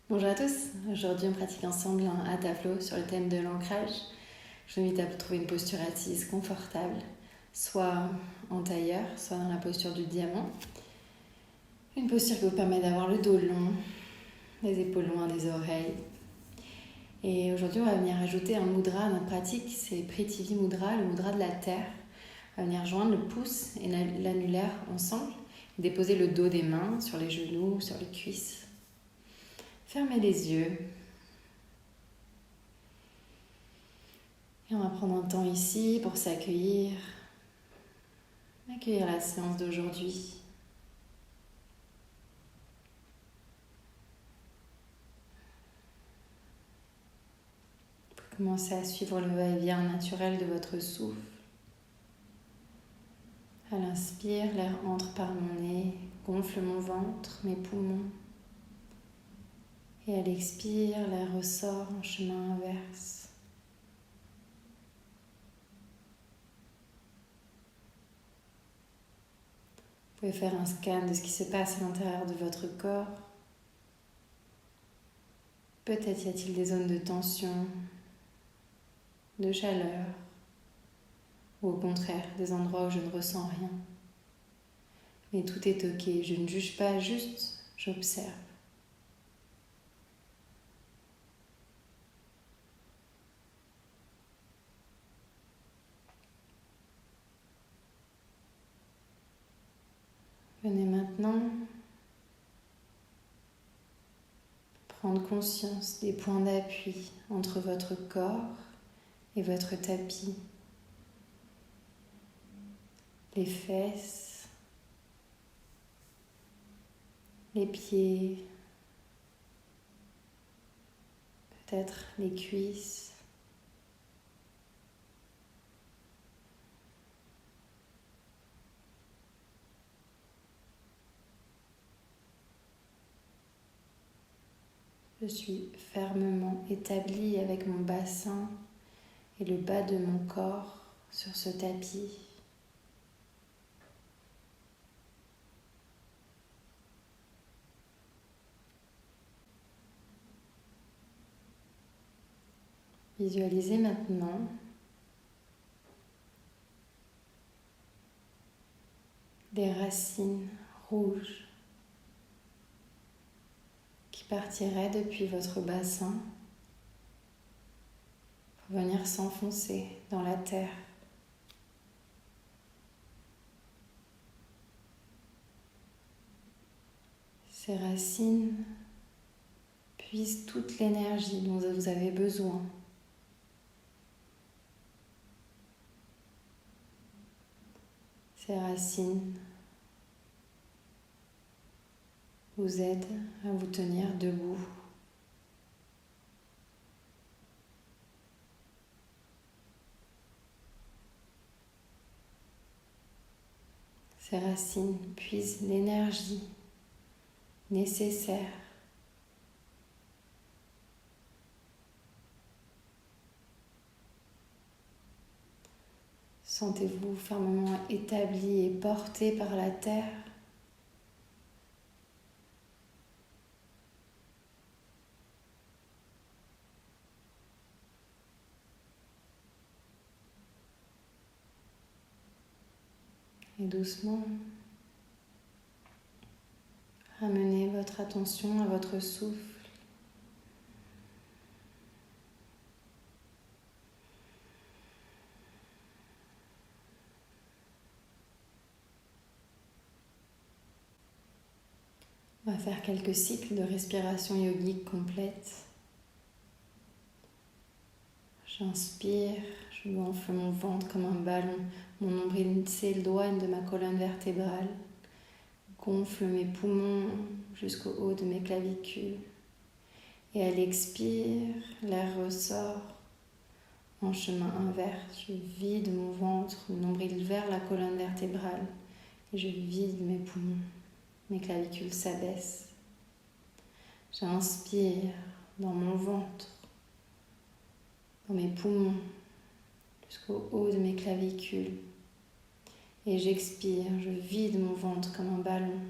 Bonjour à tous, aujourd'hui on pratique ensemble un Hatha Flow sur le thème de l'ancrage. Je vous invite à trouver une posture assise confortable, soit en tailleur, soit dans la posture du diamant. Une posture qui vous permet d'avoir le dos long, les épaules loin des oreilles. Et aujourd'hui on va venir ajouter un mudra à notre pratique, c'est Prithvi Mudra, le mudra de la terre. On va venir joindre le pouce et l'annulaire ensemble, déposer le dos des mains sur les genoux, sur les cuisses. Fermez les yeux. Et on va prendre un temps ici pour s'accueillir, accueillir la séance d'aujourd'hui. Commencez à suivre le va-et-vient naturel de votre souffle. À l'inspire, l'air entre par mon nez, gonfle mon ventre, mes poumons. Et à l'expire, l'air ressort en chemin inverse. Vous pouvez faire un scan de ce qui se passe à l'intérieur de votre corps. Peut-être y a-t-il des zones de tension, de chaleur, ou au contraire, des endroits où je ne ressens rien. Mais tout est ok, je ne juge pas, juste j'observe. Venez maintenant prendre conscience des points d'appui entre votre corps et votre tapis. Les fesses, les pieds, peut-être les cuisses. Je suis fermement établie avec mon bassin et le bas de mon corps sur ce tapis. Visualisez maintenant des racines rouges qui partiraient depuis votre bassin pour venir s'enfoncer dans la terre. Ces racines puisent toute l'énergie dont vous avez besoin. Ces racines vous aident à vous tenir debout. Ces racines puisent l'énergie nécessaire Sentez-vous fermement établi et porté par la terre. Et doucement, ramenez votre attention à votre souffle. On va faire quelques cycles de respiration yogique complète. J'inspire, je gonfle mon ventre comme un ballon. Mon nombril s'éloigne de ma colonne vertébrale. Gonfle mes poumons jusqu'au haut de mes clavicules. Et à l'expire, l'air ressort en chemin inverse. Je vide mon ventre, mon nombril vers la colonne vertébrale. Et je vide mes poumons. Mes clavicules s'abaissent. J'inspire dans mon ventre, dans mes poumons, jusqu'au haut de mes clavicules. Et j'expire, je vide mon ventre comme un ballon.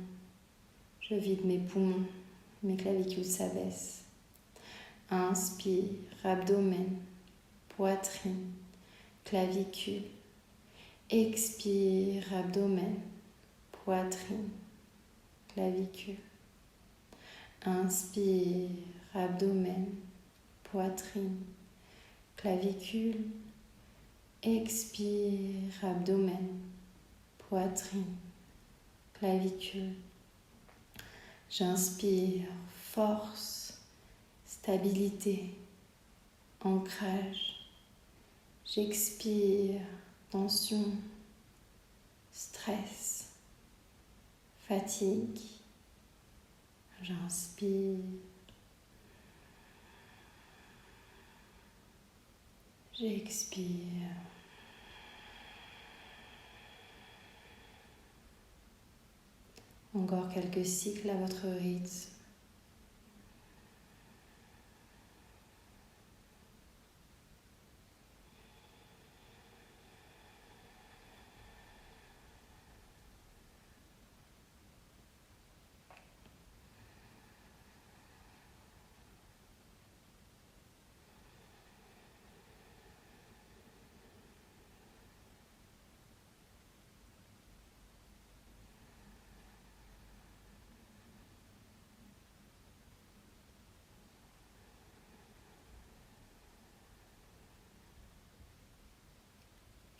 Je vide mes poumons, mes clavicules s'abaissent. Inspire, abdomen, poitrine, clavicule. Expire, abdomen, poitrine, clavicule. Inspire, abdomen, poitrine, clavicule. Expire, abdomen, poitrine, clavicule. J'inspire, force, stabilité, ancrage. J'expire, tension, stress, fatigue. J'inspire. J'expire. Encore quelques cycles à votre rythme.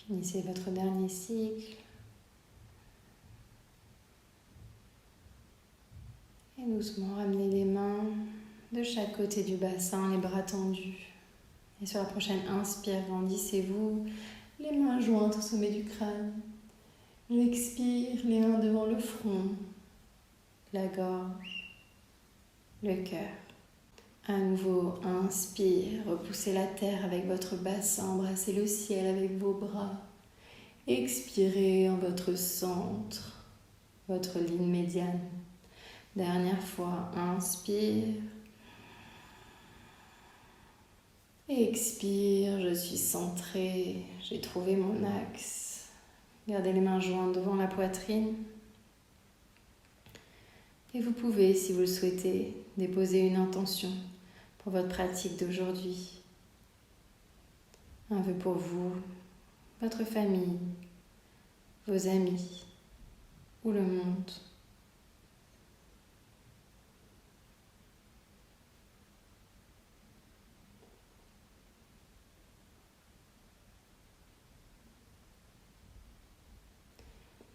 Finissez votre dernier cycle. Et doucement ramenez les mains de chaque côté du bassin, les bras tendus. Et sur la prochaine inspire, grandissez-vous, les mains jointes au sommet du crâne. J'expire, les mains devant le front, la gorge, le cœur. À nouveau, inspire, repoussez la terre avec votre bassin, embrassez le ciel avec vos bras. Expirez en votre centre, votre ligne médiane. Dernière fois, inspire. Expire, je suis centré, j'ai trouvé mon axe. Gardez les mains jointes devant la poitrine. Et vous pouvez, si vous le souhaitez, déposer une intention pour votre pratique d'aujourd'hui. Un vœu pour vous, votre famille, vos amis ou le monde.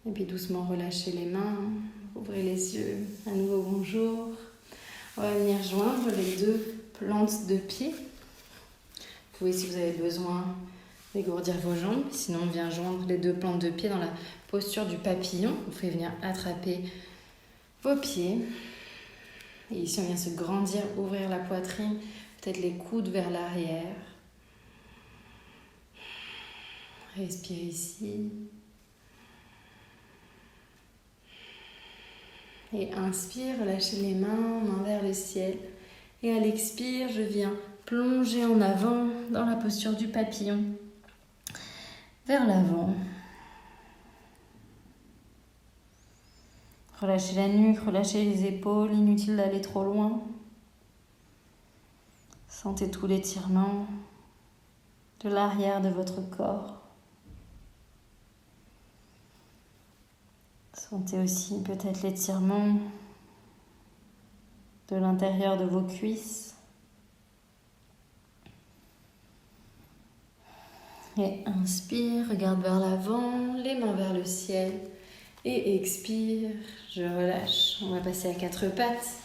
Et puis doucement relâchez les mains, ouvrez les yeux, à nouveau bonjour. On va venir joindre les deux plantes de pied. Vous pouvez, si vous avez besoin, dégourdir vos jambes. Sinon, on vient joindre les deux plantes de pied dans la posture du papillon. Vous pouvez venir attraper vos pieds. Et ici, on vient se grandir, ouvrir la poitrine, peut-être les coudes vers l'arrière. Respire ici. Et inspire, relâchez les mains, mains vers le ciel. Et à l'expire, je viens plonger en avant dans la posture du papillon. Vers l'avant. Relâchez la nuque, relâchez les épaules, inutile d'aller trop loin. Sentez tout l'étirement de l'arrière de votre corps. Sentez aussi peut-être l'étirement de l'intérieur de vos cuisses. Et inspire, regarde vers l'avant, les mains vers le ciel. Et expire, je relâche. On va passer à quatre pattes.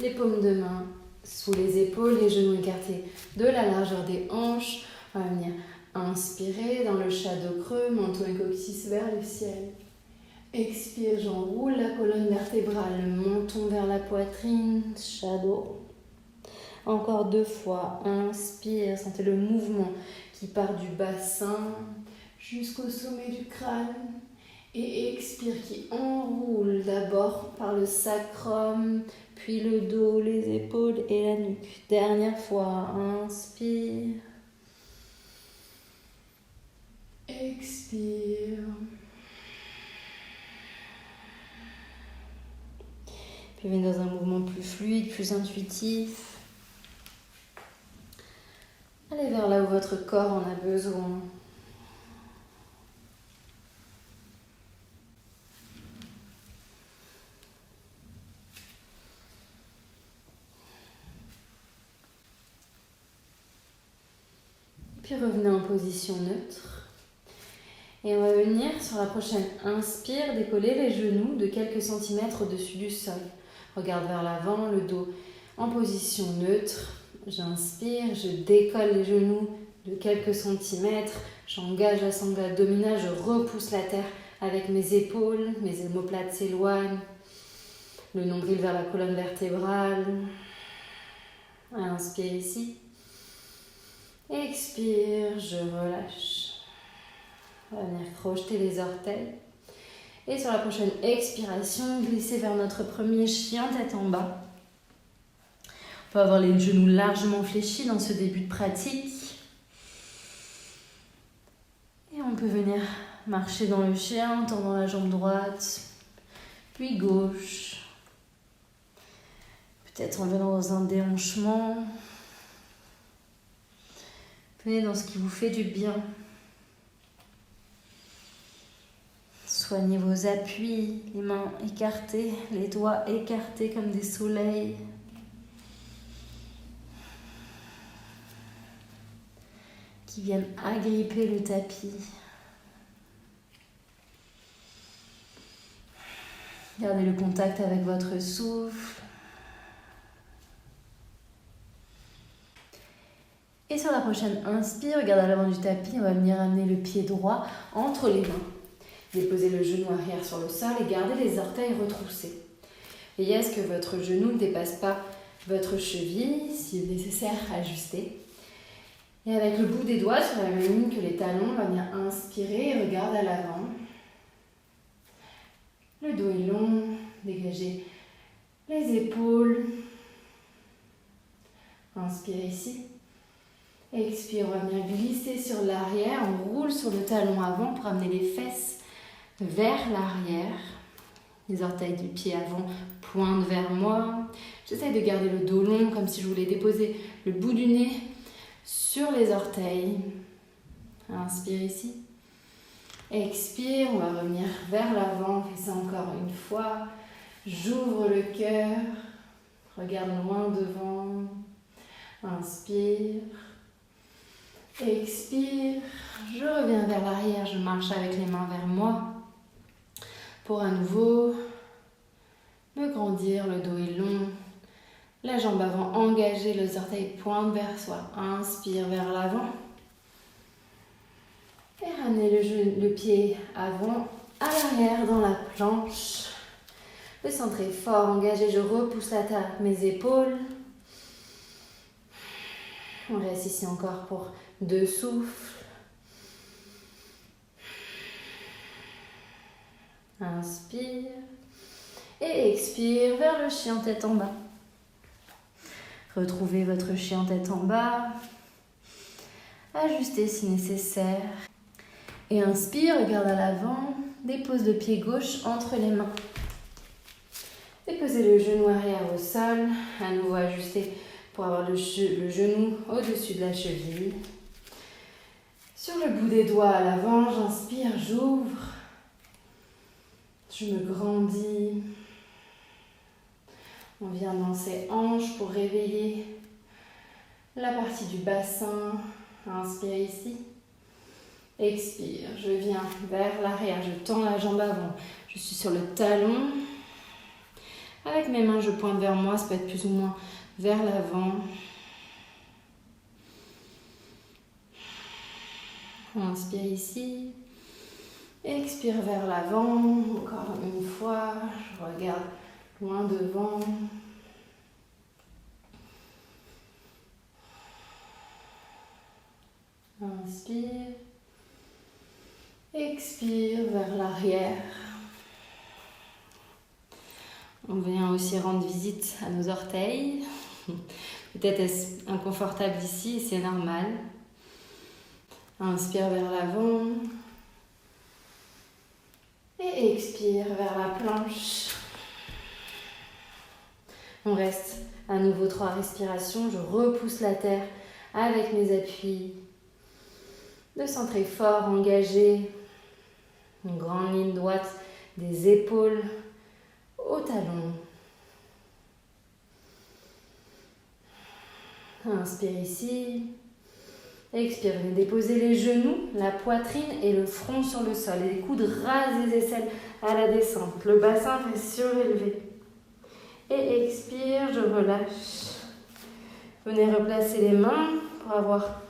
Les paumes de main sous les épaules, les genoux écartés de la largeur des hanches. On va venir inspirer dans le shadow creux, menton et coccyx vers le ciel. Expire, j'enroule la colonne vertébrale, le menton vers la poitrine, shadow. Encore deux fois, inspire, sentez le mouvement qui part du bassin jusqu'au sommet du crâne. Et expire, qui enroule d'abord par le sacrum, puis le dos, les épaules et la nuque. Dernière fois, inspire. Expire. Puis venez dans un mouvement plus fluide, plus intuitif. Allez vers là où votre corps en a besoin. Puis revenez en position neutre. Et on va venir sur la prochaine inspire, décoller les genoux de quelques centimètres au-dessus du sol. Regarde vers l'avant, le dos en position neutre. J'inspire, je décolle les genoux de quelques centimètres. J'engage la sangle abdominale, je repousse la terre avec mes épaules. Mes omoplates s'éloignent. Le nombril vers la colonne vertébrale. Inspire ici. Expire, je relâche. On va venir crocheter les orteils. Et sur la prochaine expiration, glisser vers notre premier chien tête en bas. On peut avoir les genoux largement fléchis dans ce début de pratique. Et on peut venir marcher dans le chien en tendant la jambe droite, puis gauche. Peut-être en venant dans un déhanchement. Venez dans ce qui vous fait du bien. Soignez vos appuis, les mains écartées, les doigts écartés comme des soleils. Qui viennent agripper le tapis. Gardez le contact avec votre souffle. Et sur la prochaine inspire, regarde à l'avant du tapis, on va venir amener le pied droit entre les mains. Déposez le genou arrière sur le sol et gardez les orteils retroussés. Veillez à ce que votre genou ne dépasse pas votre cheville, si nécessaire, ajustez. Et avec le bout des doigts sur la même ligne que les talons, on va venir inspirer et regarde à l'avant. Le dos est long, dégagez les épaules. Inspire ici. Expire, on va venir glisser sur l'arrière. On roule sur le talon avant pour amener les fesses vers l'arrière. Les orteils du pied avant pointent vers moi. J'essaie de garder le dos long comme si je voulais déposer le bout du nez sur les orteils. Inspire ici. Expire, on va revenir vers l'avant. On fait ça encore une fois. J'ouvre le cœur. Regarde loin devant. Inspire. Expire. Je reviens vers l'arrière. Je marche avec les mains vers moi. Pour à nouveau me grandir. Le dos est long. La jambe avant engagée. Les orteils pointent vers soi. Inspire vers l'avant. Et ramenez le pied avant à l'arrière dans la planche. Le centre est fort, engagé. Je repousse la terre avec mes épaules. On reste ici encore pour 2 souffles. Inspire. Et expire vers le chien tête en bas. Retrouvez votre chien tête en bas. Ajustez si nécessaire. Et inspire, regarde à l'avant. Dépose le pied gauche entre les mains. Déposez le genou arrière au sol. À nouveau ajustez pour avoir le genou au-dessus de la cheville. Sur le bout des doigts à l'avant, j'inspire, j'ouvre. Je me grandis. On vient dans ses hanches pour réveiller la partie du bassin. Inspire ici. Expire, je viens vers l'arrière, je tends la jambe avant. Je suis sur le talon. Avec mes mains, je pointe vers moi, ça peut être plus ou moins vers l'avant. Inspire ici. Expire vers l'avant. Encore une fois. Je regarde loin devant. Inspire. Expire vers l'arrière. On vient aussi rendre visite à nos orteils. Peut-être est-ce inconfortable ici, c'est normal. Inspire vers l'avant. Et expire vers la planche. On reste à nouveau 3 respirations. Je repousse la terre avec mes appuis, de centrer fort, engagé, une grande ligne droite des épaules au talon. Inspire ici. Expire, venez déposer les genoux, la poitrine et le front sur le sol. Et les coudes rasent les aisselles à la descente. Le bassin fait surélever. Et expire, je relâche. Venez replacer les mains pour avoir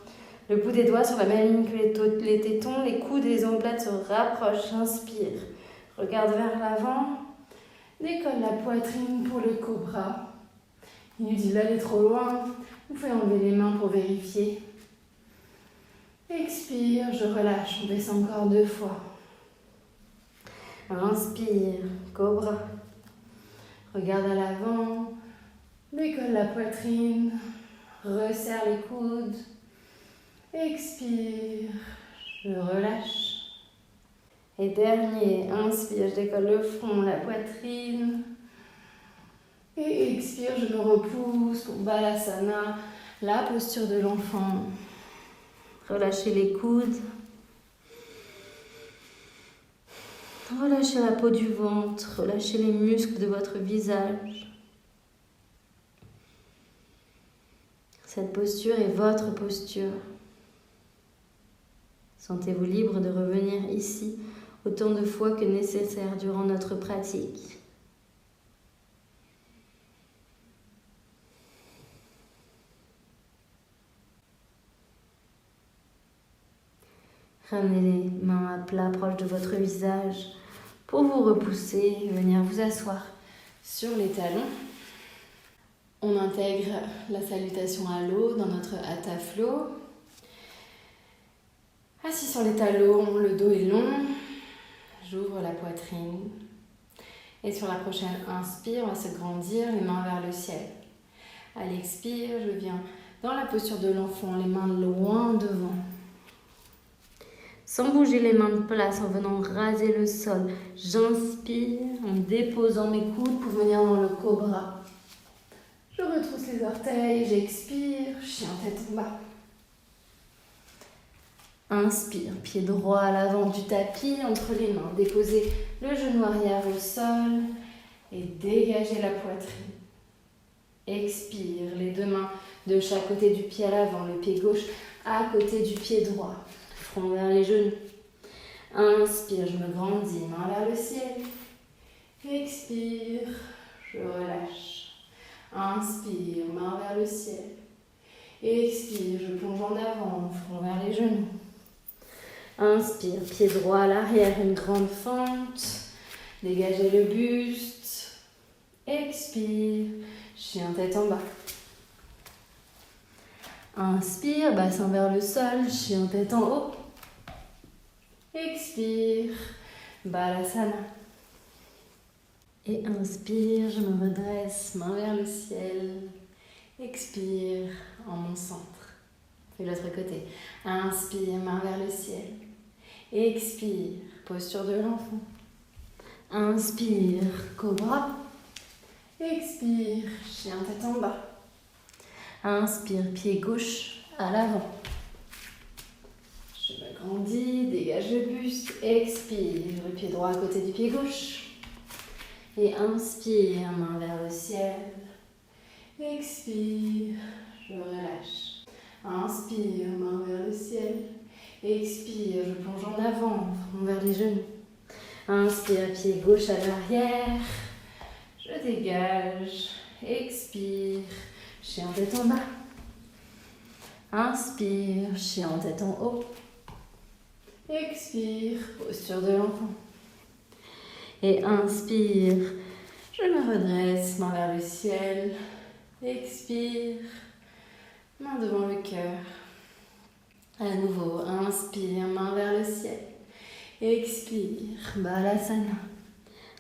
le bout des doigts sur la même ligne que les tétons. Les coudes et les omoplates se rapprochent. Inspire. Regarde vers l'avant. Décolle la poitrine pour le cobra. Inutile d'aller trop loin. Vous pouvez enlever les mains pour vérifier. Expire, je relâche. On descend encore 2 fois. Inspire, cobra. Regarde à l'avant. Décolle la poitrine. Resserre les coudes. Expire, je relâche. Et dernier, inspire, je décolle le front, la poitrine. Et expire, je me repousse pour Balasana, la posture de l'enfant. Relâchez les coudes. Relâchez la peau du ventre, relâchez les muscles de votre visage. Cette posture est votre posture. Sentez-vous libre de revenir ici autant de fois que nécessaire durant notre pratique. Ramenez les mains à plat proche de votre visage pour vous repousser et venir vous asseoir sur les talons. On intègre la salutation à l'eau dans notre Hatha Flow. Assis sur les talons, le dos est long. J'ouvre la poitrine. Et sur la prochaine inspire, on va se grandir, les mains vers le ciel. À l'expire, je viens dans la posture de l'enfant, les mains loin devant. Sans bouger les mains de place, en venant raser le sol, j'inspire en déposant mes coudes pour venir dans le cobra. Je retrousse les orteils, j'expire, chien tête en bas. Inspire, pied droit à l'avant du tapis, entre les mains. Déposez le genou arrière au sol et dégagez la poitrine. Expire, les 2 mains de chaque côté du pied à l'avant, le pied gauche à côté du pied droit. Front vers les genoux. Inspire, je me grandis, main vers le ciel. Expire, je relâche. Inspire, main vers le ciel. Expire, je plonge en avant, front vers les genoux. Inspire, pied droit à l'arrière, une grande fente. Dégagez le buste. Expire, chien tête en bas. Inspire, bassin vers le sol, chien tête en haut. Expire, Balasana. Et inspire, je me redresse, main vers le ciel. Expire, en mon centre. Et l'autre côté. Inspire, main vers le ciel. Expire, posture de l'enfant. Inspire, cobra. Expire, chien tête en bas. Inspire, pied gauche à l'avant. Je me grandis, dégage le buste. Expire, le pied droit à côté du pied gauche. Et inspire, main vers le ciel. Expire, je relâche. Inspire, main vers le ciel. Expire, je plonge en avant, front vers les genoux. Inspire, pied gauche à l'arrière. Je dégage. Expire, chien tête en bas. Inspire, chien tête en haut. Expire, posture de l'enfant. Et inspire, je me redresse, main vers le ciel. Expire, main devant le cœur. À nouveau, inspire, main vers le ciel. Expire, Balasana.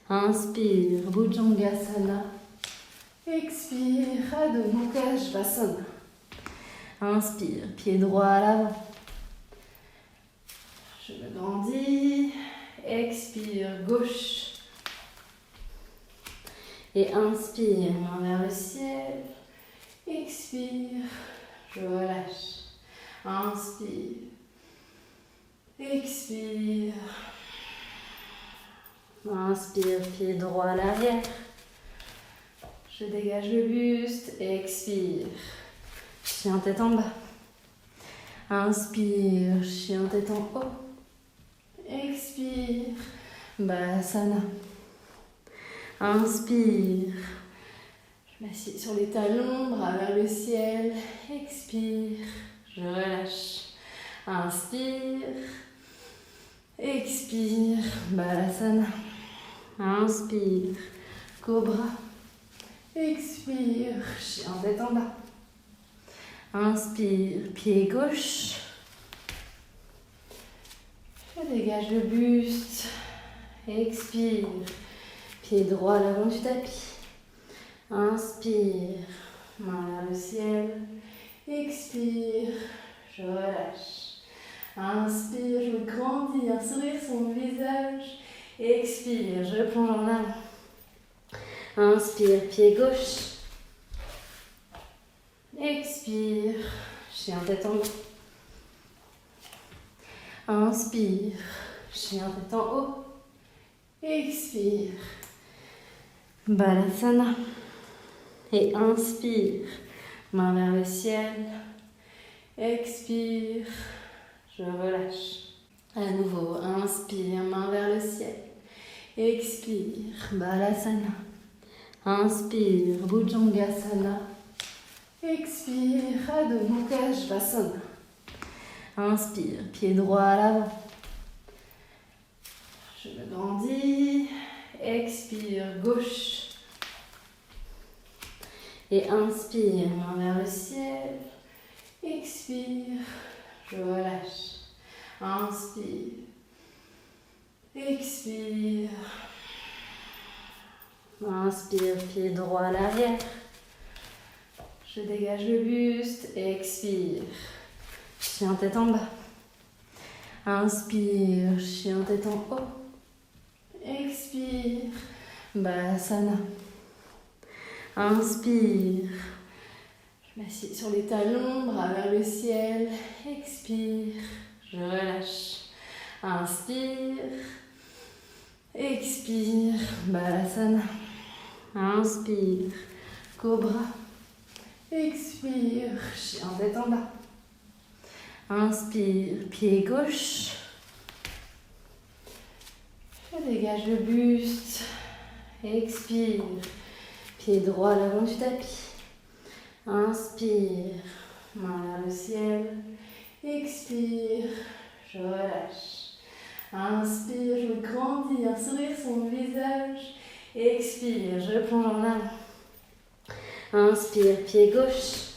Inspire, Bhujangasana. Expire, Adho Mukha Svanasana. Inspire, pied droit à l'avant. Je me grandis. Expire, gauche. Et inspire, main vers le ciel. Expire, je relâche. Inspire. Expire. Inspire, pied droit à l'arrière. Je dégage le buste. Expire. Chien tête en bas. Inspire, chien tête en haut. Expire. Balasana. Inspire. Je m'assieds sur les talons, bras vers le ciel. Expire. Je relâche. Inspire. Expire. Balasana. Inspire. Cobra. Expire. Chien tête en bas. Inspire. Pied gauche. Je dégage le buste. Expire. Pied droit à l'avant du tapis. Inspire. Main vers le ciel. Expire. Je relâche. Inspire. Je grandis. Un sourire sur mon visage. Expire. Je plonge en avant. Inspire. Pied gauche. Expire. Chien tête en bas. Inspire. Chien tête en haut. Expire. Balasana. Et inspire. Main vers le ciel. Expire. Je relâche. À nouveau, inspire. Main vers le ciel. Expire. Balasana. Inspire. Bhujangasana. Expire. Adho Mukha Svanasana. Inspire. Pied droit à l'avant. Je me grandis. Expire. Gauche. Et inspire. Main vers le ciel. Expire. Je relâche. Inspire. Expire. Inspire. Pied droit à l'arrière. Je dégage le buste. Expire. Chien tête en bas. Inspire. Chien tête en haut. Expire. Balasana. Inspire. Je m'assieds sur les talons, bras vers le ciel. Expire. Je relâche. Inspire. Expire. Balasana. Inspire. Cobra. Expire. Chien tête en bas. Inspire. Pied gauche. Je dégage le buste. Expire. Pied droit à l'avant du tapis. Inspire. Main vers le ciel. Expire. Je relâche. Inspire. Je grandis. Un sourire sur mon visage. Expire. Je plonge en avant. Inspire. Pied gauche.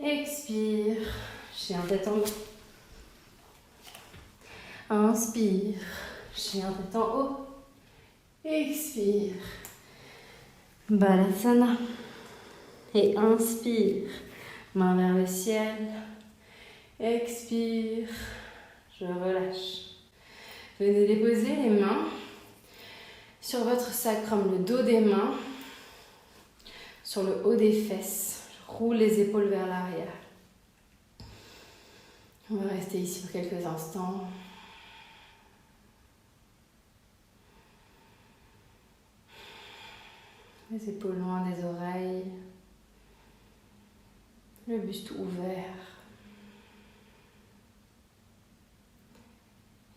Expire. Chien tête en bas. Inspire. Chien tête en haut. Expire. Balasana. Et inspire. Main vers le ciel. Expire. Je relâche. Venez déposer les mains sur votre sacrum, le dos des mains, sur le haut des fesses. Je roule les épaules vers l'arrière. On va rester ici pour quelques instants. Les épaules loin des oreilles. Le buste ouvert.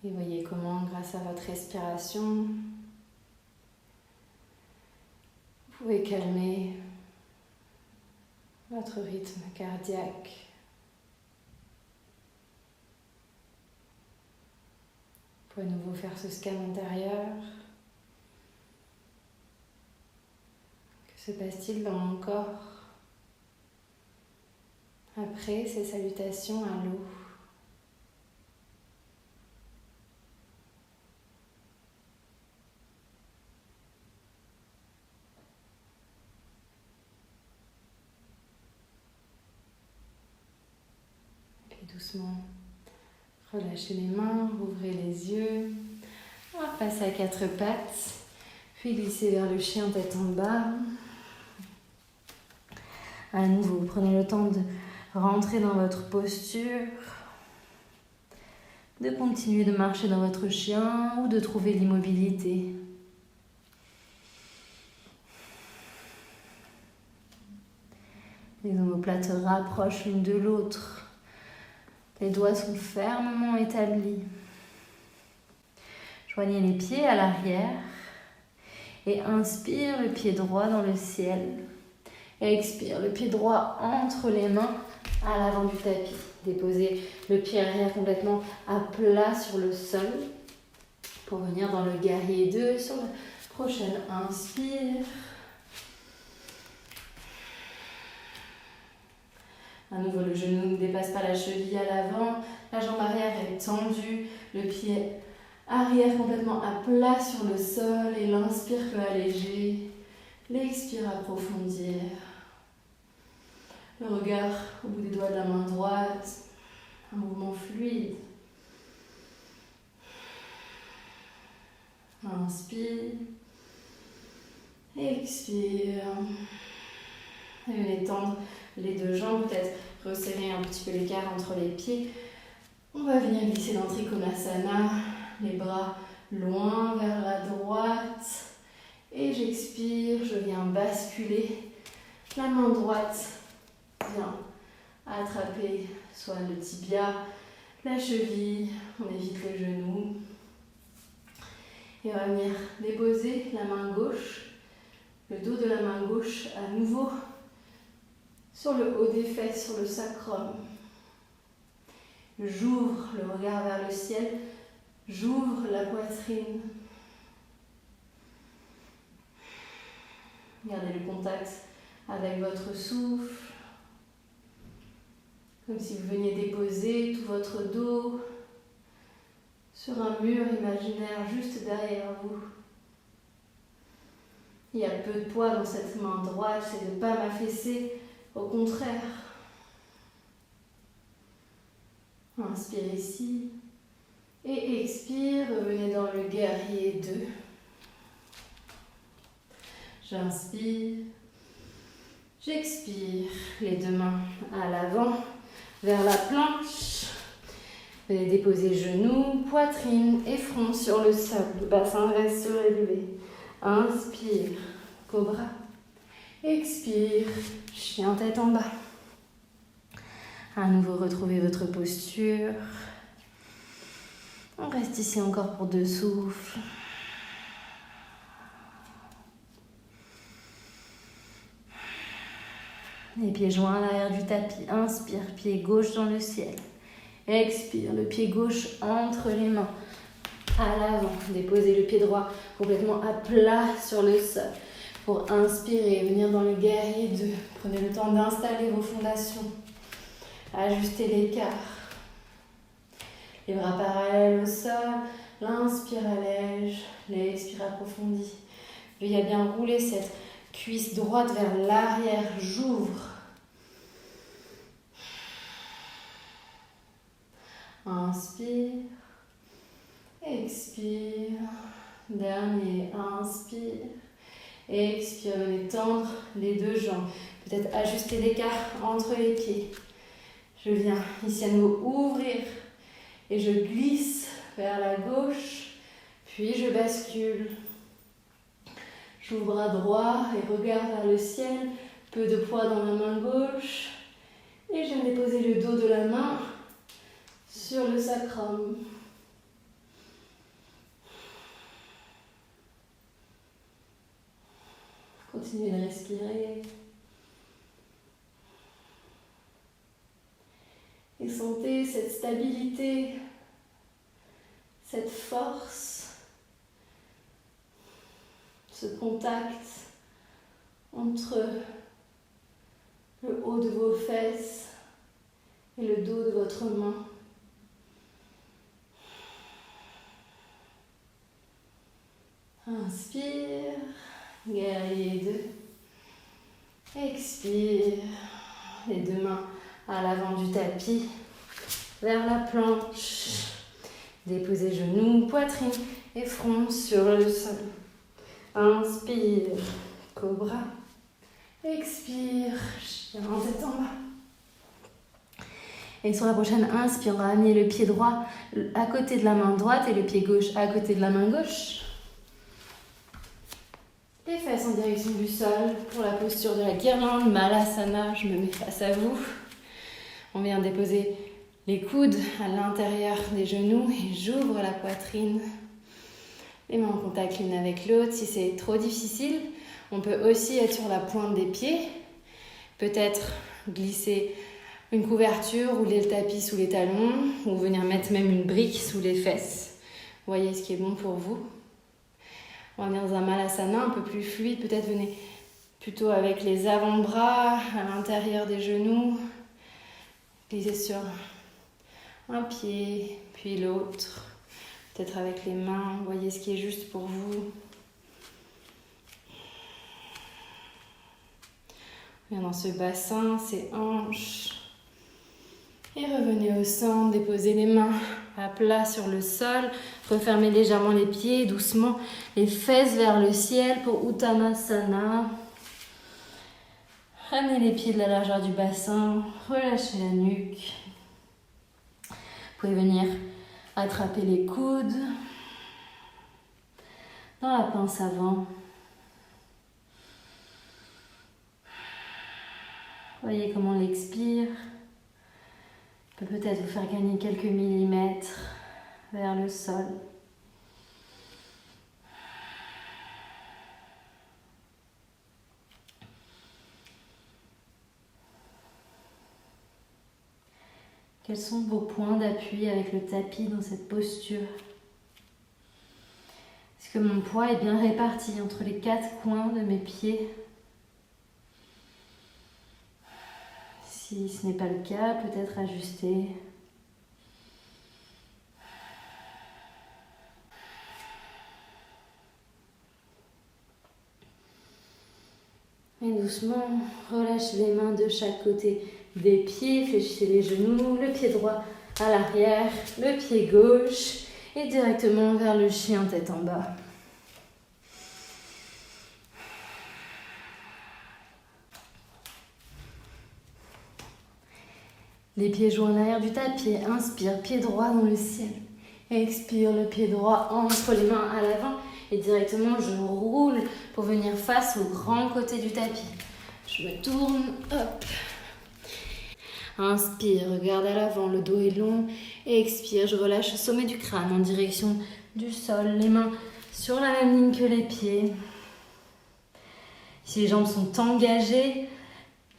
Et voyez comment, grâce à votre respiration, vous pouvez calmer votre rythme cardiaque. Vous pouvez à nouveau faire ce scan intérieur. Que se passe-t-il dans mon corps après ces salutations à l'eau? Puis doucement, relâchez les mains, ouvrez les yeux. On va passer à quatre pattes, puis glisser vers le chien tête en bas. À nouveau, prenez le temps de rentrer dans votre posture, de continuer de marcher dans votre chien ou de trouver l'immobilité. Les omoplates se rapprochent l'une de l'autre. Les doigts sont fermement établis. Joignez les pieds à l'arrière et inspire le pied droit dans le ciel. Et expire le pied droit entre les mains à l'avant du tapis. Déposez le pied arrière complètement à plat sur le sol pour venir dans le guerrier 2 sur la prochaine inspire. À nouveau, le genou ne dépasse pas la cheville à l'avant, la jambe arrière est tendue, le pied arrière complètement à plat sur le sol et l'inspire peut alléger, l'expire approfondir. Le regard au bout des doigts de la main droite, un mouvement fluide. Inspire, expire. Et venez tendre les deux jambes, peut-être resserrer un petit peu l'écart entre les pieds. On va venir glisser dans Trikonasana, les bras loin vers la droite. Et j'expire, je viens basculer. La main droite vient attraper soit le tibia, la cheville, on évite le genou. Et on va venir déposer la main gauche, le dos de la main gauche à nouveau sur le haut des fesses, sur le sacrum. J'ouvre le regard vers le ciel, j'ouvre la poitrine. Gardez le contact avec votre souffle, comme si vous veniez déposer tout votre dos sur un mur imaginaire juste derrière vous. Il y a peu de poids dans cette main droite, c'est de ne pas m'affaisser, au contraire. Inspire ici et expire, revenez dans le guerrier 2. J'inspire, j'expire, les deux mains à l'avant, vers la planche. Venez déposer genoux, poitrine et front sur le sol. Le bassin reste surélevé. Inspire, cobra. Expire, chien tête en bas. À nouveau, retrouvez votre posture. On reste ici encore pour 2 souffles. Les pieds joints à l'arrière du tapis. Inspire, pied gauche dans le ciel. Expire, le pied gauche entre les mains. À l'avant, déposez le pied droit complètement à plat sur le sol. Pour inspirer, venir dans le guerrier 2. Prenez le temps d'installer vos fondations. Ajustez l'écart. Les bras parallèles au sol. L'inspire allège, l'expire approfondit. Veuillez bien rouler cette cuisse droite vers l'arrière. J'ouvre. Inspire. Expire. Dernier. Inspire. Expire. Venez tendre les deux jambes. Peut-être ajuster l'écart entre les pieds. Je viens ici à nouveau ouvrir et je glisse vers la gauche, puis je bascule. J'ouvre bras droit et regarde vers le ciel, peu de poids dans la main gauche. Et je viens déposer le dos de la main sur le sacrum. Continuez de respirer. Et sentez cette stabilité, cette force, ce contact entre le haut de vos fesses et le dos de votre main. Inspire, guerrier 2. Expire, les deux mains à l'avant du tapis, vers la planche. Déposez genoux, poitrine et front sur le sol. Inspire, cobra. Expire, chien tête en bas. Et sur la prochaine inspire, on va amener le pied droit à côté de la main droite et le pied gauche à côté de la main gauche. Les fesses en direction du sol pour la posture de la guirlande, Malasana, je me mets face à vous. On vient déposer les coudes à l'intérieur des genoux et j'ouvre la poitrine. Les mains en contact l'une avec l'autre. Si c'est trop difficile, on peut aussi être sur la pointe des pieds. Peut-être glisser une couverture, rouler le tapis sous les talons ou venir mettre même une brique sous les fesses. Voyez ce qui est bon pour vous. On va venir dans un Malasana un peu plus fluide. Peut-être venez plutôt avec les avant-bras à l'intérieur des genoux. Glissez sur un pied, puis l'autre. Peut-être avec les mains. Voyez ce qui est juste pour vous. Venez dans ce bassin, ces hanches. Et revenez au centre, déposez les mains à plat sur le sol. Refermez légèrement les pieds, doucement les fesses vers le ciel pour Uttanasana. Ramenez les pieds de la largeur du bassin, relâchez la nuque. Vous pouvez venir attraper les coudes dans la pince avant. Voyez comment on l'expire. Peut-être vous faire gagner quelques millimètres vers le sol. Quels sont vos points d'appui avec le tapis dans cette posture? Est-ce que mon poids est bien réparti entre les 4 coins de mes pieds? Si ce n'est pas le cas, peut-être ajuster. Et doucement, relâchez les mains de chaque côté des pieds, fléchissez les genoux, le pied droit à l'arrière, le pied gauche et directement vers le chien tête en bas. Les pieds joints à l'arrière du tapis, inspire, pied droit dans le ciel. Expire, le pied droit entre les mains à l'avant et directement je roule pour venir face au grand côté du tapis. Je me tourne, hop. Inspire, regarde à l'avant, le dos est long. Expire, je relâche le sommet du crâne en direction du sol, les mains sur la même ligne que les pieds. Si les jambes sont engagées,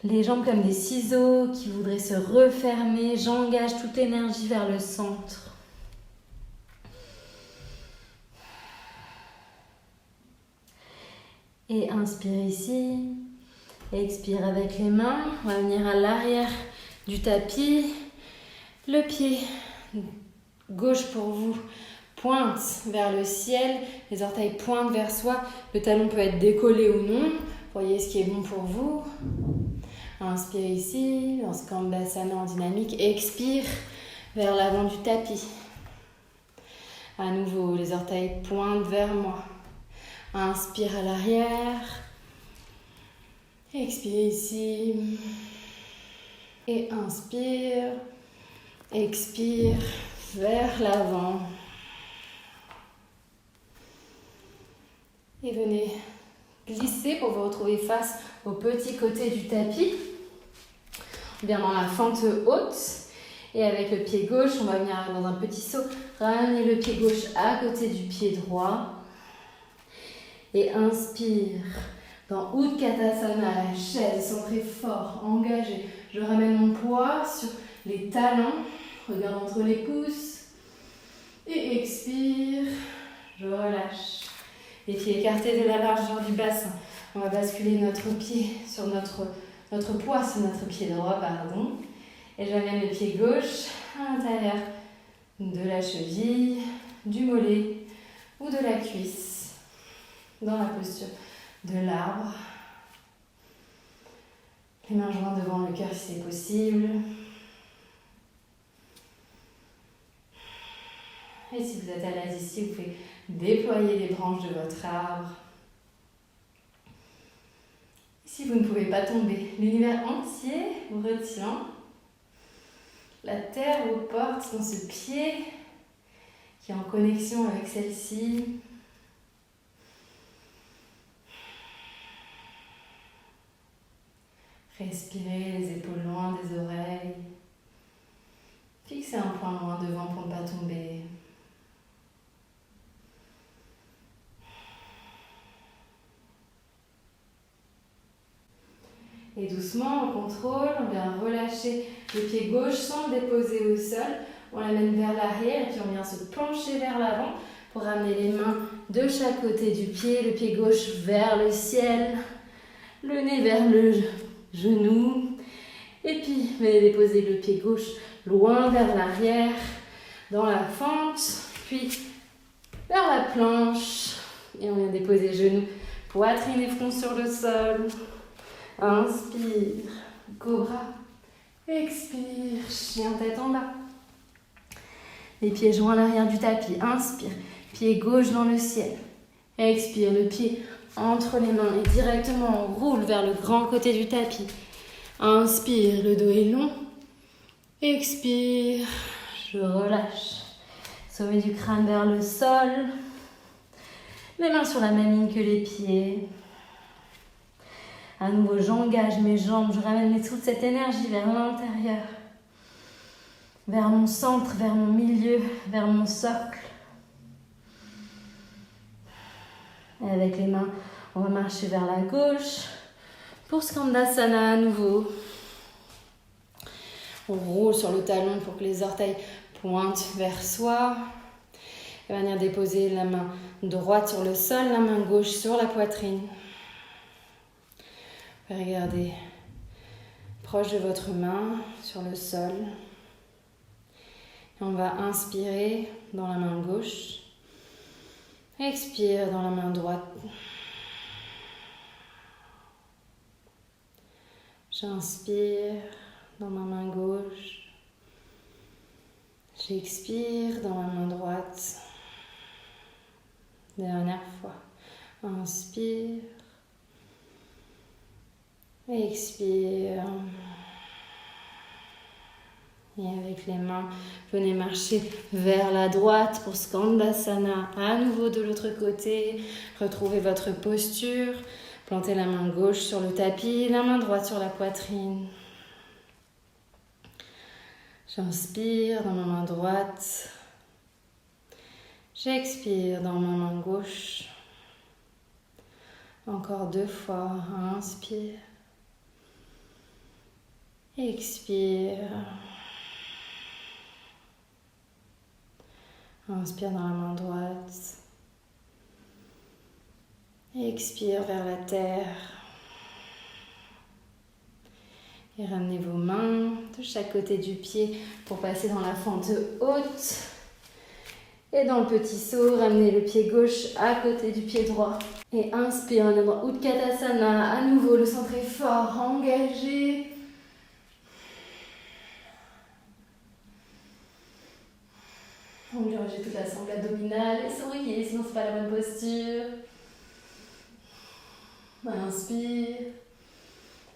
les jambes comme des ciseaux qui voudraient se refermer, j'engage toute l'énergie vers le centre. Et inspire ici, expire avec les mains, on va venir à l'arrière du tapis, le pied gauche pour vous pointe vers le ciel, les orteils pointent vers soi, le talon peut être décollé ou non, voyez ce qui est bon pour vous. Inspire ici, dans Skandasana en dynamique, expire vers l'avant du tapis. À nouveau, les orteils pointent vers moi. Inspire à l'arrière, expire ici, et inspire, expire vers l'avant. Et venez glisser pour vous retrouver face au petit côté du tapis. Bien dans la fente haute. Et avec le pied gauche, on va venir dans un petit saut, ramener le pied gauche à côté du pied droit. Et inspire. Dans Utkatasana, la chaise, centrée fort, engagée. Je ramène mon poids sur les talons. Regarde entre les pouces. Et expire. Je relâche. Les pieds écartés de la largeur du bassin. On va basculer notre pied sur notre poids sur notre pied droit, pardon. Et j'amène le pied gauche à l'intérieur de la cheville, du mollet ou de la cuisse. Dans la posture de l'arbre. Les mains jointes devant le cœur si c'est possible. Et si vous êtes à l'aise ici, vous pouvez déployer les branches de votre arbre. Si vous ne pouvez pas tomber, l'univers entier vous retient. La terre aux portes dans ce pied qui est en connexion avec celle-ci. Respirez les épaules loin des oreilles. Fixez un point loin devant pour ne pas tomber. Et doucement, on contrôle, on vient relâcher le pied gauche sans le déposer au sol. On l'amène vers l'arrière et puis on vient se pencher vers l'avant pour ramener les mains de chaque côté du pied. Le pied gauche vers le ciel, le nez vers le genou. Et puis, vous allez déposer le pied gauche loin vers l'arrière, dans la fente, puis vers la planche. Et on vient déposer genoux, poitrine et front sur le sol. Inspire, cobra. Expire, chien tête en bas. Les pieds joints à l'arrière du tapis. Inspire, pied gauche dans le ciel. Expire, le pied entre les mains et directement on roule vers le grand côté du tapis. Inspire, le dos est long. Expire, je relâche. Sommet du crâne vers le sol. Les mains sur la même ligne que les pieds. À nouveau, j'engage mes jambes, je ramène toute cette énergie vers l'intérieur. Vers mon centre, vers mon milieu, vers mon socle. Et avec les mains, on va marcher vers la gauche. Pour Skandasana à nouveau. On roule sur le talon pour que les orteils pointent vers soi. Et on va venir déposer la main droite sur le sol, la main gauche sur la poitrine. Regardez proche de votre main sur le sol. Et on va inspirer dans la main gauche. Expire dans la main droite. J'inspire dans ma main gauche. J'expire dans ma main droite. Dernière fois. Inspire. Expire. Et avec les mains, venez marcher vers la droite pour Skandasana. À nouveau de l'autre côté. Retrouvez votre posture. Plantez la main gauche sur le tapis, la main droite sur la poitrine. J'inspire dans ma main droite. J'expire dans ma main gauche. Encore 2 fois. Inspire. Expire. Inspire dans la main droite. Expire vers la terre. Et ramenez vos mains de chaque côté du pied pour passer dans la fente haute. Et dans le petit saut, ramenez le pied gauche à côté du pied droit. Et inspire, on est Utkatasana. À nouveau, le centre est fort, engagé. Engagez toute la sangle abdominale et souriez, sinon c'est pas la bonne posture. Inspire,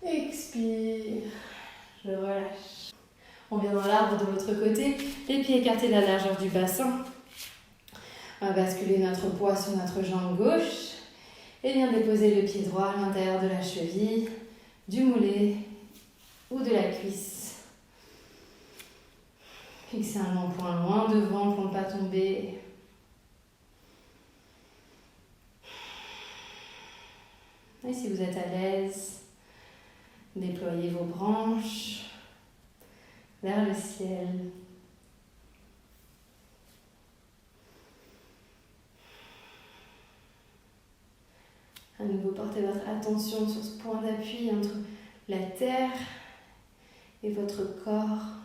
expire, je relâche. On vient dans l'arbre de l'autre côté, les pieds écartés de la largeur du bassin. On va basculer notre poids sur notre jambe gauche et bien déposer le pied droit à l'intérieur de la cheville, du mollet ou de la cuisse. Fixez un long point loin devant pour ne pas tomber. Et si vous êtes à l'aise, déployez vos branches vers le ciel. À nouveau, portez votre attention sur ce point d'appui entre la terre et votre corps.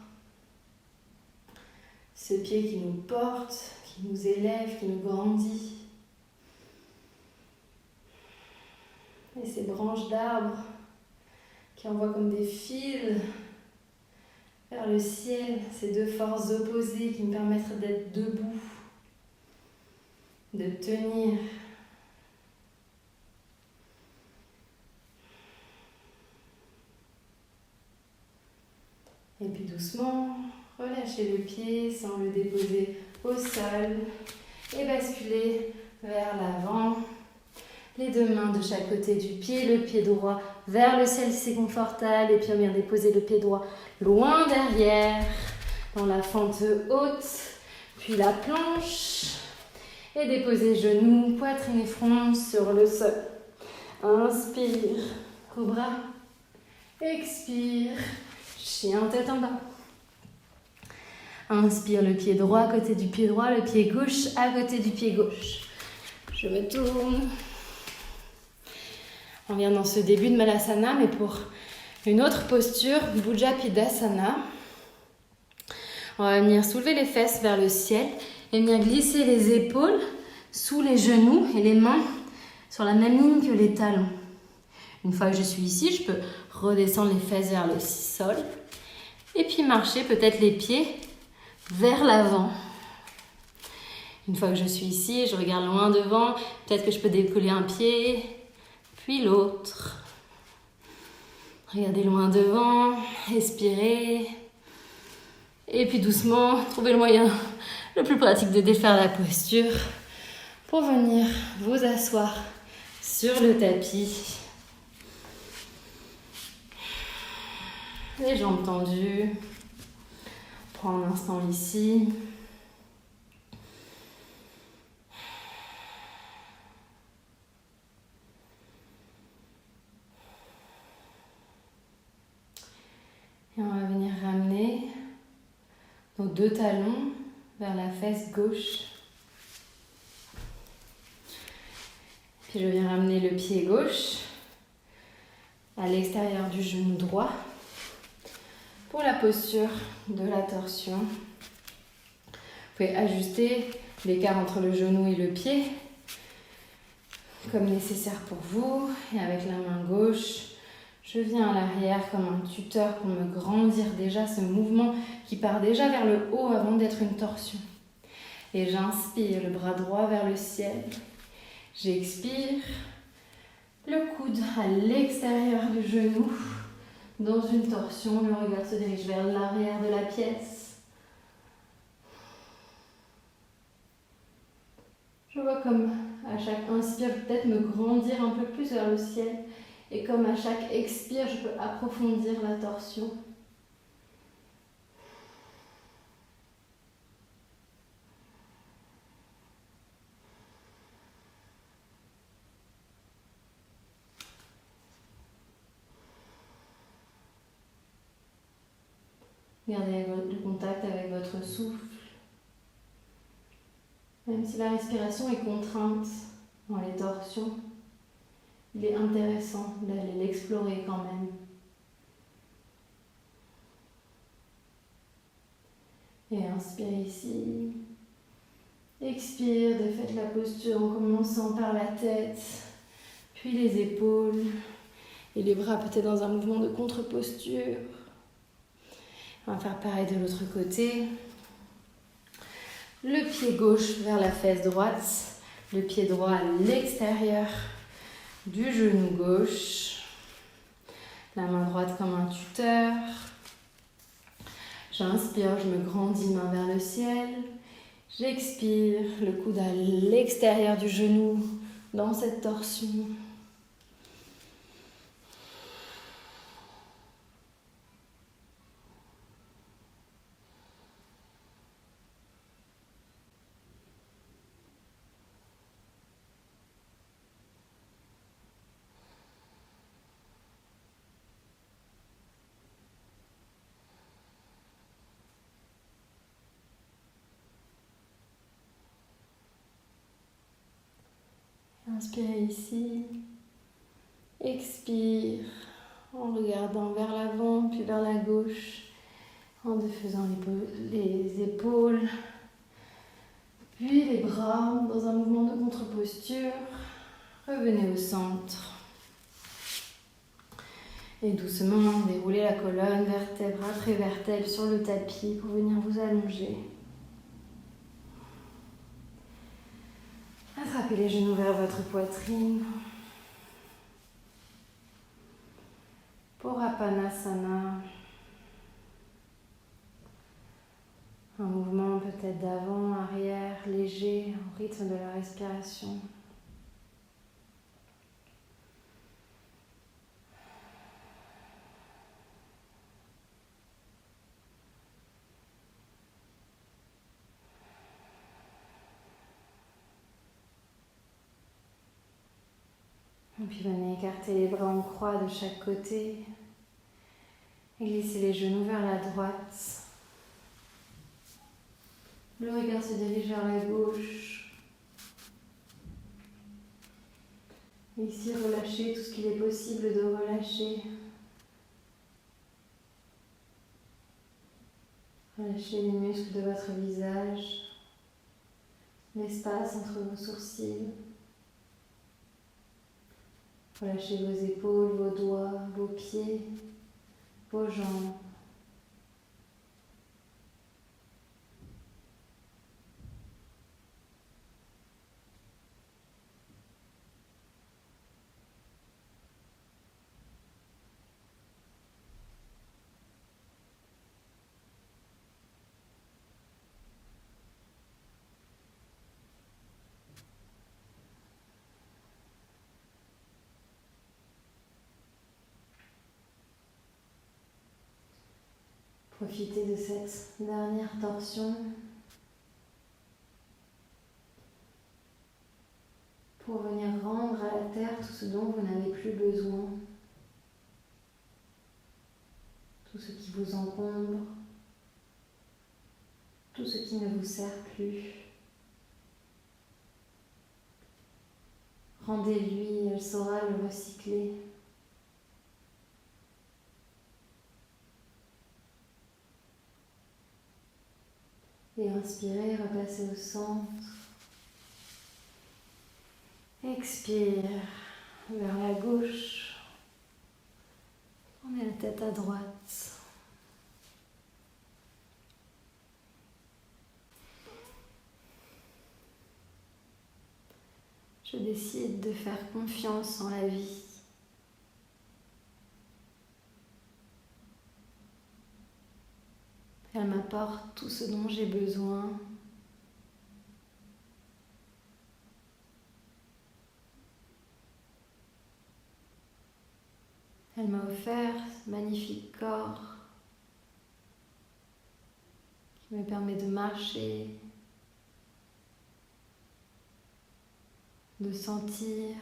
Ce pied qui nous porte, qui nous élève, qui nous grandit. Et ces branches d'arbres qui envoient comme des fils vers le ciel, ces 2 forces opposées qui me permettent d'être debout, de tenir. Et puis doucement, relâchez le pied sans le déposer au sol et basculez vers l'avant. Les deux mains de chaque côté du pied, le pied droit vers le ciel si c'est confortable. Et puis on vient déposer le pied droit loin derrière, dans la fente haute, puis la planche. Et déposez genoux, poitrine et front sur le sol. Inspire, cobra. Expire, chien tête en bas. Inspire, le pied droit à côté du pied droit, le pied gauche à côté du pied gauche. Je me tourne. On vient dans ce début de Malasana, mais pour une autre posture, Bhujapadasana. On va venir soulever les fesses vers le ciel et venir glisser les épaules sous les genoux et les mains sur la même ligne que les talons. Une fois que je suis ici, je peux redescendre les fesses vers le sol et puis marcher peut-être les pieds vers l'avant. Une fois que je suis ici, je regarde loin devant, peut-être que je peux décoller un pied, puis l'autre. Regardez loin devant, expirez. Et puis doucement, trouvez le moyen le plus pratique de défaire la posture pour venir vous asseoir sur le tapis. Les jambes tendues. Prends un instant ici. Et on va venir ramener nos deux talons vers la fesse gauche. Puis je viens ramener le pied gauche à l'extérieur du genou droit pour la posture de la torsion. Vous pouvez ajuster l'écart entre le genou et le pied comme nécessaire pour vous. Et avec la main gauche, je viens à l'arrière comme un tuteur pour me grandir déjà ce mouvement qui part déjà vers le haut avant d'être une torsion. Et j'inspire le bras droit vers le ciel. J'expire, le coude à l'extérieur du genou. Dans une torsion, le regard se dirige vers l'arrière de la pièce. Je vois comme à chaque inspire, je peux peut-être me grandir un peu plus vers le ciel. Et comme à chaque expire, je peux approfondir la torsion. Gardez le contact avec votre souffle. Même si la respiration est contrainte dans les torsions, il est intéressant d'aller l'explorer quand même. Et inspire ici. Expire, défaites la posture en commençant par la tête, puis les épaules et les bras peut-être dans un mouvement de contre-posture. On va faire pareil de l'autre côté. Le pied gauche vers la fesse droite, le pied droit à l'extérieur du genou gauche. La main droite comme un tuteur. J'inspire, je me grandis, main vers le ciel. J'expire, le coude à l'extérieur du genou dans cette torsion. Inspirez ici, expire en regardant vers l'avant puis vers la gauche, en défaisant les épaules, puis les bras dans un mouvement de contre-posture. Revenez au centre et doucement déroulez la colonne vertèbre après vertèbre sur le tapis pour venir vous allonger. Attrapez les genoux vers votre poitrine. Purapanasana. tête d'avant, arrière, léger, au rythme de la respiration. Et puis venez écarter les bras en croix de chaque côté et glisser les genoux vers la droite. Le regard se dirige vers la gauche. Et ici, relâchez tout ce qu'il est possible de relâcher. Relâchez les muscles de votre visage, l'espace entre vos sourcils. Relâchez vos épaules, vos doigts, vos pieds, vos jambes. Profitez de cette dernière torsion pour venir rendre à la terre tout ce dont vous n'avez plus besoin, tout ce qui vous encombre, tout ce qui ne vous sert plus. Rendez-lui, elle saura le recycler. Et inspirez, repassez au centre. Expire vers la gauche. Tournez la tête à droite. Je décide de faire confiance en la vie. Elle m'apporte tout ce dont j'ai besoin. Elle m'a offert ce magnifique corps qui me permet de marcher, de sentir,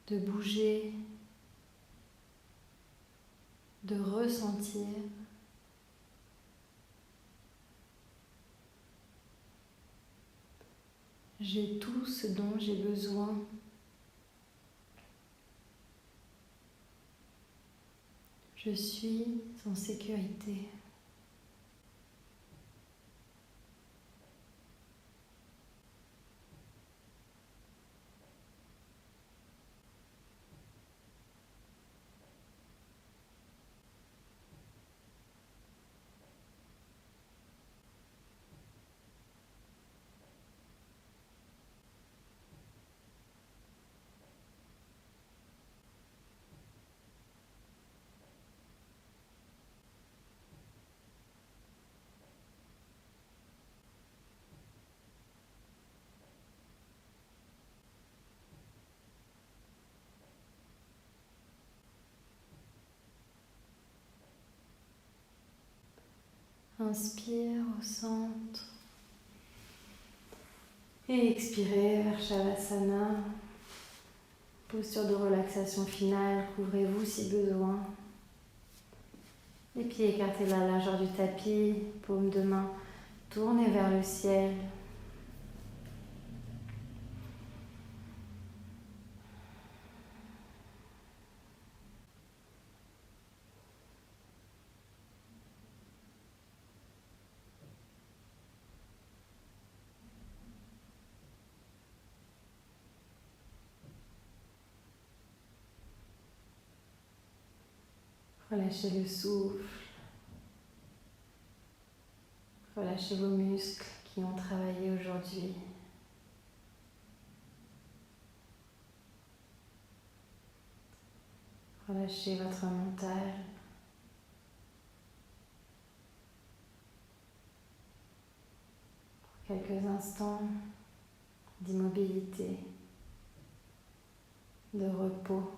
de bouger, de ressentir. J'ai tout ce dont j'ai besoin. Je suis en sécurité. Inspire au centre et expirez vers Shavasana. Posture de relaxation finale, couvrez-vous si besoin. Les pieds écartés de la largeur du tapis, paume de main tournée vers le ciel. Relâchez le souffle. Relâchez vos muscles qui ont travaillé aujourd'hui. Relâchez votre mental. quelques instants d'immobilité, de repos.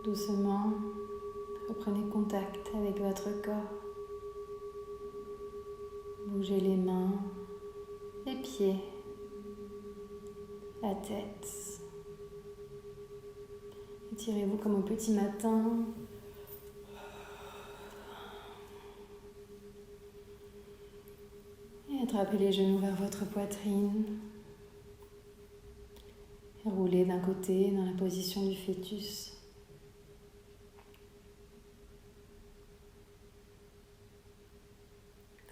Doucement, reprenez contact avec votre corps. Bougez les mains, les pieds, la tête. Étirez-vous comme au petit matin. Et attrapez les genoux vers votre poitrine. Et roulez d'un côté dans la position du fœtus.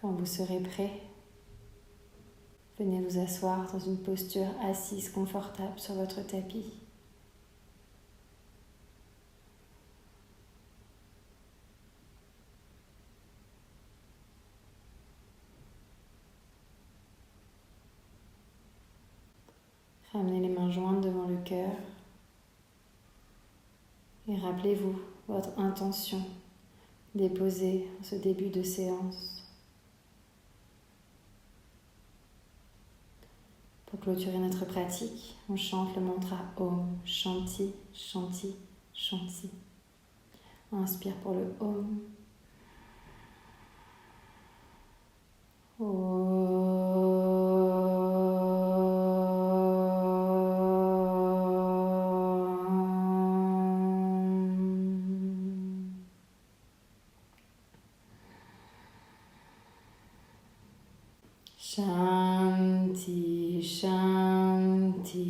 Quand vous serez prêt, venez vous asseoir dans une posture assise confortable sur votre tapis. Ramenez les mains jointes devant le cœur et rappelez-vous votre intention déposée en ce début de séance. Pour clôturer notre pratique, on chante le mantra Om Shanti Shanti Shanti. On inspire pour le Om. Shanti, Shanti,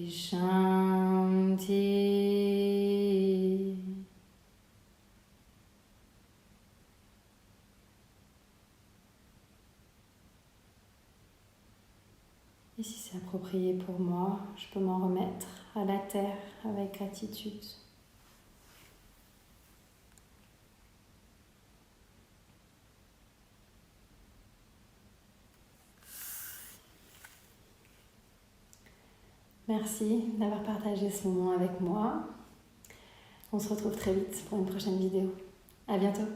Shanti. Et si c'est approprié pour moi, je peux m'en remettre à la terre avec gratitude. Merci d'avoir partagé ce moment avec moi. On se retrouve très vite pour une prochaine vidéo. À bientôt.